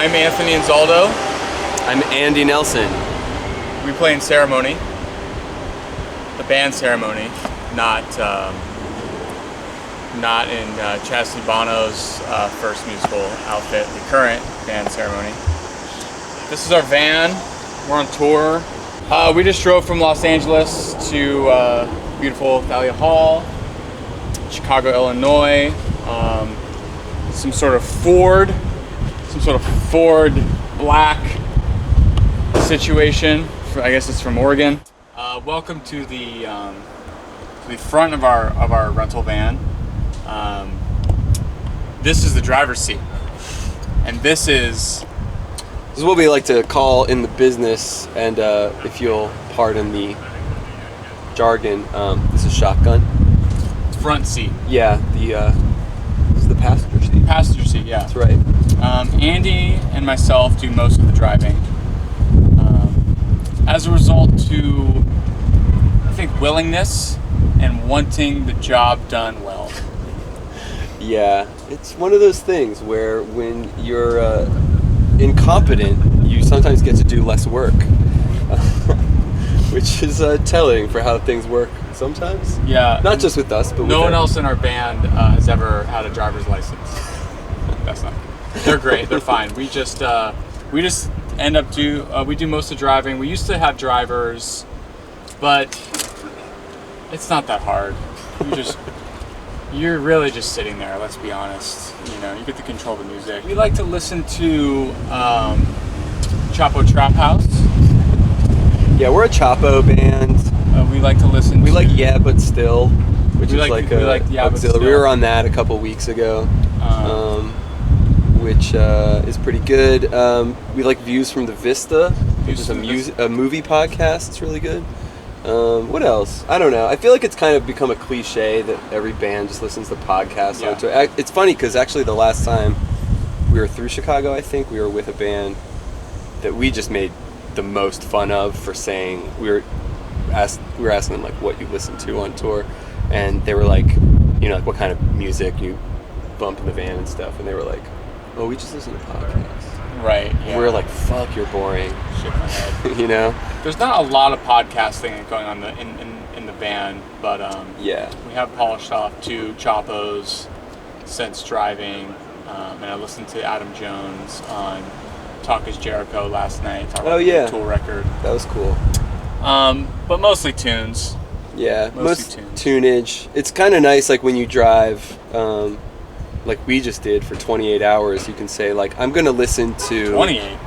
I'm Anthony Anzaldo. I'm Andy Nelson. We play in Ceremony, the band Ceremony, not in Chastity Bono's first musical outfit, the current band Ceremony. This is our van. We're on tour. We just drove from Los Angeles to beautiful Thalia Hall, Chicago, Illinois. Some sort of Ford black situation. I guess it's from Oregon. Welcome to the front of our rental van. This is the driver's seat, and this is what we like to call in the business, and if you'll pardon the jargon, this is shotgun. It's front seat. Yeah, this is the passenger seat. Passenger seat, yeah. That's right. Andy and myself do most of the driving. As a result to, I think, willingness and wanting the job done well. Yeah, it's one of those things where when you're incompetent, you sometimes get to do less work, which is telling for how things work sometimes. Yeah. Not just with us, but no one else in our band has ever had a driver's license. That's not. They're great. They're fine. We just end up we do most of the driving. We used to have drivers, but it's not that hard. You're really just sitting there, let's be honest. You know, you get to control the music. We like to listen to Chapo Trap House. Yeah, we're a Chapo band. We like to listen We like Yeah But Still, which is like Yeah But auxiliary. Still. We were on that a couple weeks ago, which is pretty good. We like Views from the Vista, which is a movie podcast. It's really good. What else? I don't know. I feel like it's kind of become a cliche that every band just listens to podcasts. Yeah. It's funny because actually the last time we were through Chicago, I think we were with a band that we just made the most fun of for saying we were asking them like what you listen to on tour, and they were like, you know, like what kind of music you bump in the van and stuff, and they were like, oh, we just listen to podcasts. Right. Yeah. We were like, fuck, you're boring. Shake my head. You know? There's not a lot of podcasting going on in the band, but yeah, we have polished off 2 Chapos since driving, and I listened to Adam Jones on Talk Is Jericho last night. Oh yeah, the Tool record. That was cool. But mostly tunes. Yeah, mostly tunage. It's kind of nice, like when you drive, like we just did for 28 hours. You can say like, I'm gonna listen to 28.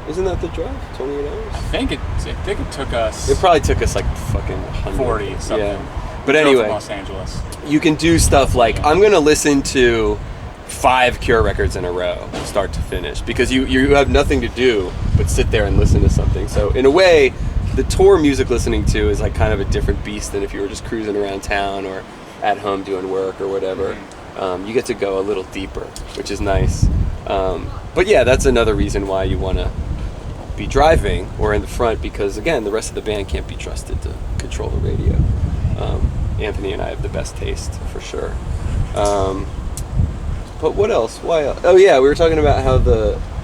Isn't that the drive? 28 hours? I think it took us. It probably took us like fucking 100. 40 something. Yeah. But anyway, Los Angeles. You can do stuff like, I'm gonna listen to 5 Cure records in a row, start to finish, because you have nothing to do but sit there and listen to something. So in a way, the tour music listening to is like kind of a different beast than if you were just cruising around town or at home doing work or whatever. You get to go a little deeper, which is nice. But yeah, that's another reason why you want to be driving or in the front, because again, the rest of the band can't be trusted to control the radio. Anthony and I have the best taste for sure. But what else? Why else? Oh yeah, we were talking about how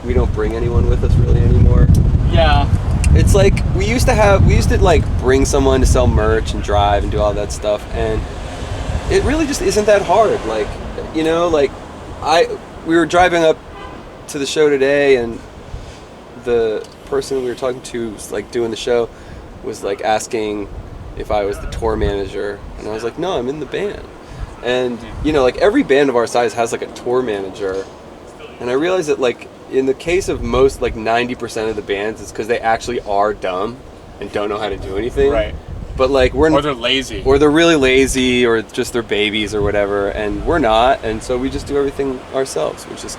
we don't bring anyone with us really anymore. Yeah. It's like we used to like bring someone to sell merch and drive and do all that stuff, and it really just isn't that hard. Like, you know, like we were driving up to the show today, and the person we were talking to was like doing the show was like asking if I was the tour manager, and I was like, no, I'm in the band. And you know, like every band of our size has like a tour manager, and I realized that like in the case of most, like 90% of the bands, it's because they actually are dumb and don't know how to do anything. Right. But like or they're lazy, or they're really lazy, or just they're babies or whatever, and we're not, and so we just do everything ourselves, which is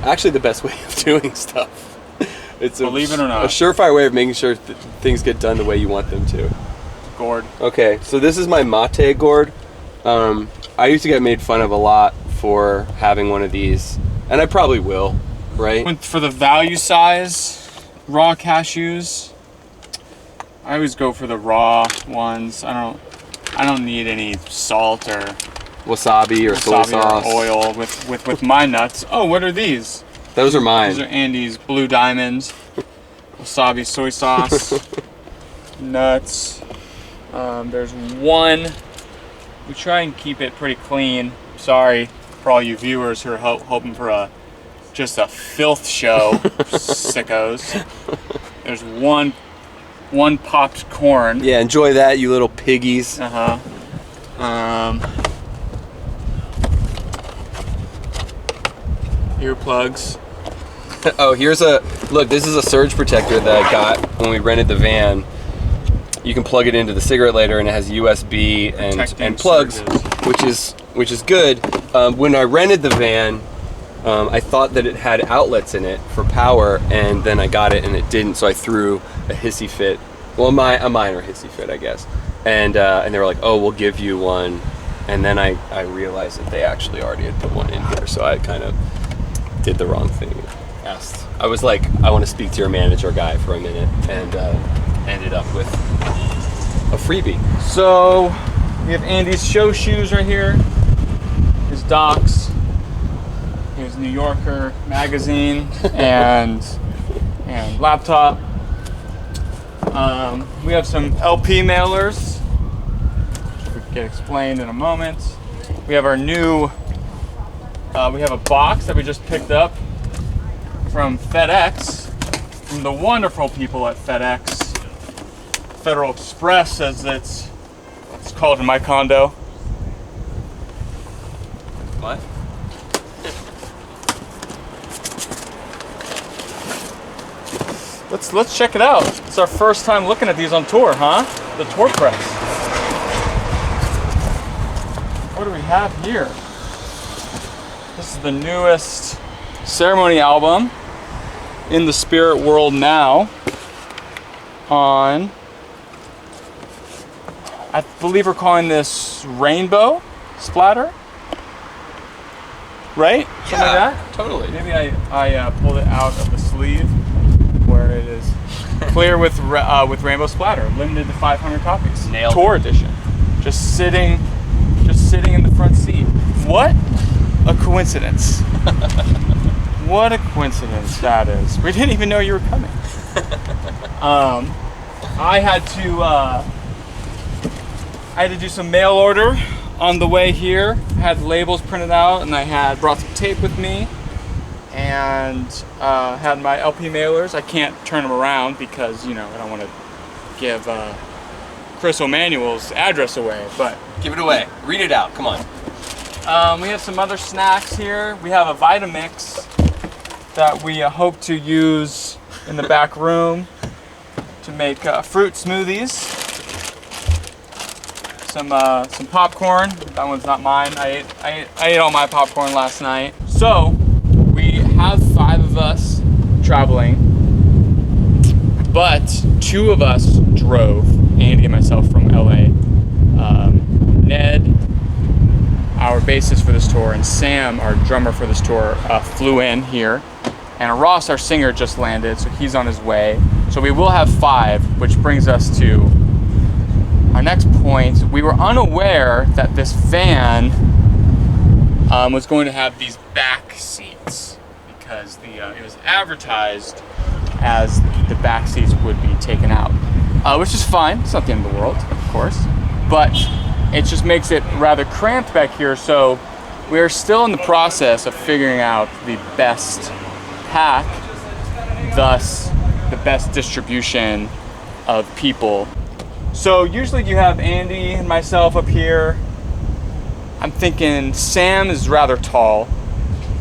actually the best way of doing stuff. It's believe it or not, a surefire way of making sure things get done the way you want them to. Gourd. Okay, so this is my mate gourd. I used to get made fun of a lot for having one of these, and I probably will, right? For the value size raw cashews, I always go for the raw ones. I don't need any salt or wasabi or soy sauce or oil with my nuts. Oh, what are these? Those are mine. These are Andy's Blue Diamonds, wasabi soy sauce, nuts. There's one. We try and keep it pretty clean. Sorry for all you viewers who are hoping for just a filth show, sickos. There's one popped corn. Yeah, enjoy that, you little piggies. Earplugs. Oh, look, this is a surge protector that I got when we rented the van. You can plug it into the cigarette lighter and it has USB and plugs, which is good. When I rented the van, I thought that it had outlets in it for power, and then I got it and it didn't, so I threw a hissy fit. Well, a minor hissy fit, I guess. And they were like, oh, we'll give you one. And then I realized that they actually already had put one in here, so I kind of did the wrong thing. I was like, I want to speak to your manager guy for a minute, and ended up with a freebie. So we have Andy's show shoes right here, his docs, his New Yorker magazine, and laptop. We have some LP mailers, which we can get explained in a moment. We have our new, we have a box that we just picked up from FedEx, from the wonderful people at FedEx. Federal Express, as it's called in my condo. What? Let's check it out. It's our first time looking at these on tour, huh? The tour press. What do we have here? This is the newest Ceremony album, In the Spirit World Now, on, I believe we're calling this Rainbow Splatter, right? Something like that? Totally. Maybe I pulled it out of the sleeve where it is clear with Rainbow Splatter, limited to 500 copies. Nailed Tour edition. Just sitting in the front seat. What a coincidence. What a coincidence that is. We didn't even know you were coming. I had to do some mail order on the way here. I had labels printed out, and I had brought some tape with me, and had my LP mailers. I can't turn them around because, I don't want to give Chris O'Manuel's address away, but Give it away. Read it out. Come on. we have some other snacks here. We have a Vitamix that we hope to use in the back room to make fruit smoothies. Some popcorn. That one's not mine. I ate all my popcorn last night. So we have 5 of us traveling, but 2 of us drove, Andy and myself, from LA. Ned, our bassist for this tour, and Sam, our drummer for this tour, flew in here. And Ross, our singer, just landed, so he's on his way. So we will have 5, which brings us to our next point. We were unaware that this van was going to have these back seats, because it was advertised as the back seats would be taken out, which is fine. It's not the end of the world, of course, but it just makes it rather cramped back here. So we're still in the process of figuring out the best pack, thus the best distribution of people. So usually you have Andy and myself up here. I'm thinking Sam is rather tall.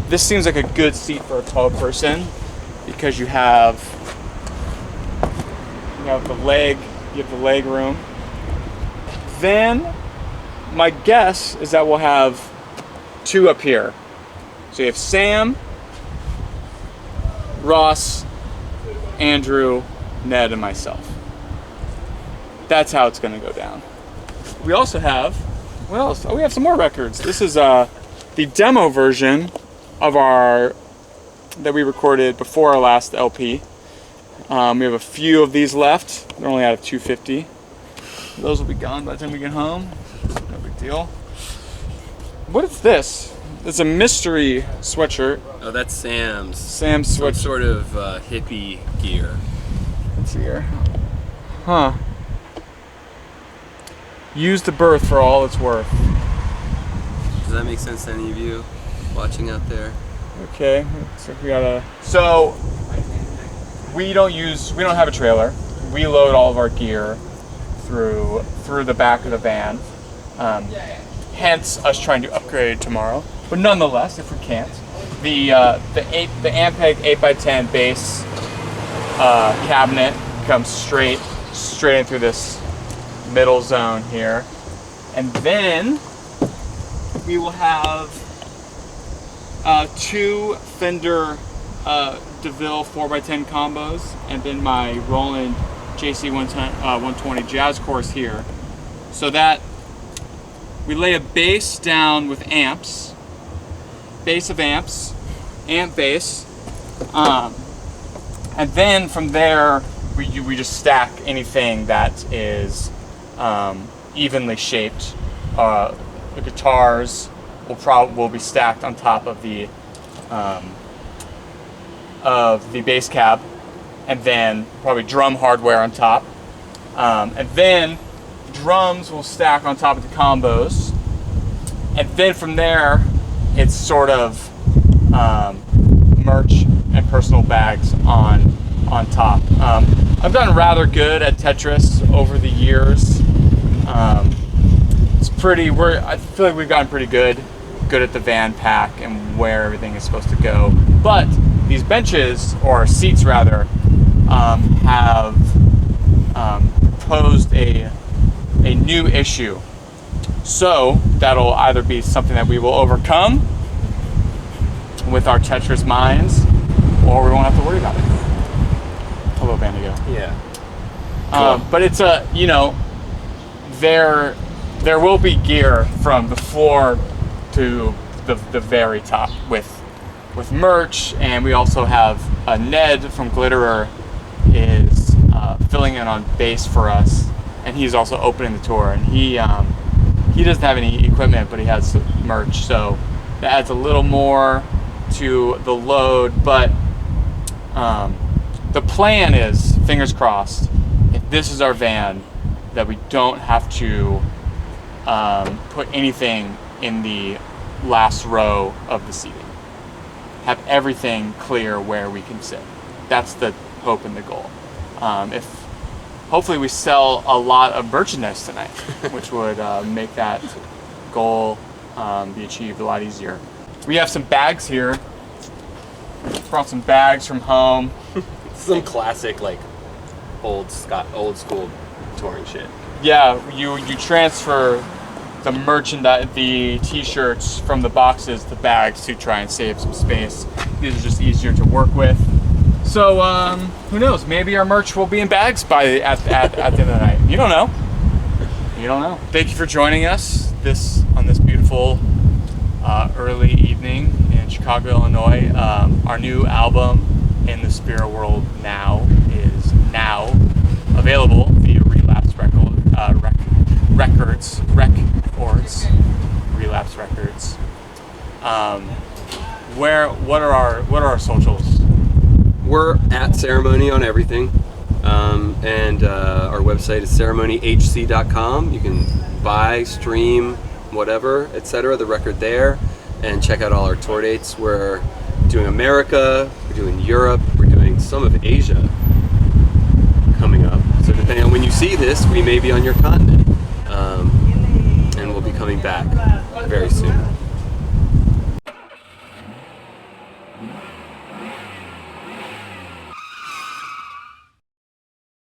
This seems like a good seat for a tall person, because you have the leg room. Then my guess is that we'll have 2 up here. So you have Sam, Ross, Andrew, Ned, and myself. That's how it's gonna go down. We also have, what else? Oh, we have some more records. This is the demo version of that we recorded before our last LP. We have a few of these left. They're only out of 250. Those will be gone by the time we get home. No big deal. What is this? it's a mystery sweatshirt. Oh, that's Sam's. Sam's Some sweatshirt. sort of hippie gear. Let's see here. Huh. Use the berth for all it's worth. Does that make sense to any of you watching out there? Okay, so we don't have a trailer. We load all of our gear through the back of the van. Hence us trying to upgrade tomorrow. But nonetheless, if we can't, the Ampeg 8x10 base cabinet comes straight in through this middle zone here, and then we will have two Fender DeVille 4x10 combos, and then my Roland JC 120 Jazz Course here, so that we lay a bass down with amps, base of amps, amp bass, and then from there we just stack anything that is evenly shaped. The guitars will be stacked on top of the bass cab, and then probably drum hardware on top, and then drums will stack on top of the combos, and then from there it's sort of merch and personal bags on top. I've gotten rather good at Tetris over the years. I feel like we've gotten pretty good at the van pack and where everything is supposed to go. But these benches, or seats rather, have posed a new issue. So that'll either be something that we will overcome with our Tetris minds, or we won't have to worry about it. Hello, Bandigo. Yeah. Cool. But it's there will be gear from the floor to the very top with merch, and we also have Ned from Glitterer is filling in on bass for us, and he's also opening the tour, and he doesn't have any equipment, but he has merch, so that adds a little more to the load. But the plan is, fingers crossed, if this is our van, that we don't have to put anything in the last row of the seating. Have everything clear where we can sit. That's the hope and the goal. If hopefully we sell a lot of merchandise tonight, which would make that goal be achieved a lot easier. We have some bags here. Brought some bags from home. Some classic, like, old school touring shit. Yeah, you transfer the merchandise, the t-shirts from the boxes to bags to try and save some space. These are just easier to work with. So who knows? Maybe our merch will be in bags at the end of the night. You don't know. You don't know. Thank you for joining us on this beautiful early evening in Chicago, Illinois. Our new album, In the Spirit World Now, is now available via Relapse Records. Relapse Records. What are our socials? We're at Ceremony on everything, and our website is ceremonyhc.com. You can buy, stream, whatever, etc. the record there, and check out all our tour dates. We're doing America, we're doing Europe, we're doing some of Asia coming up. So depending on when you see this, we may be on your continent, and we'll be coming back very soon.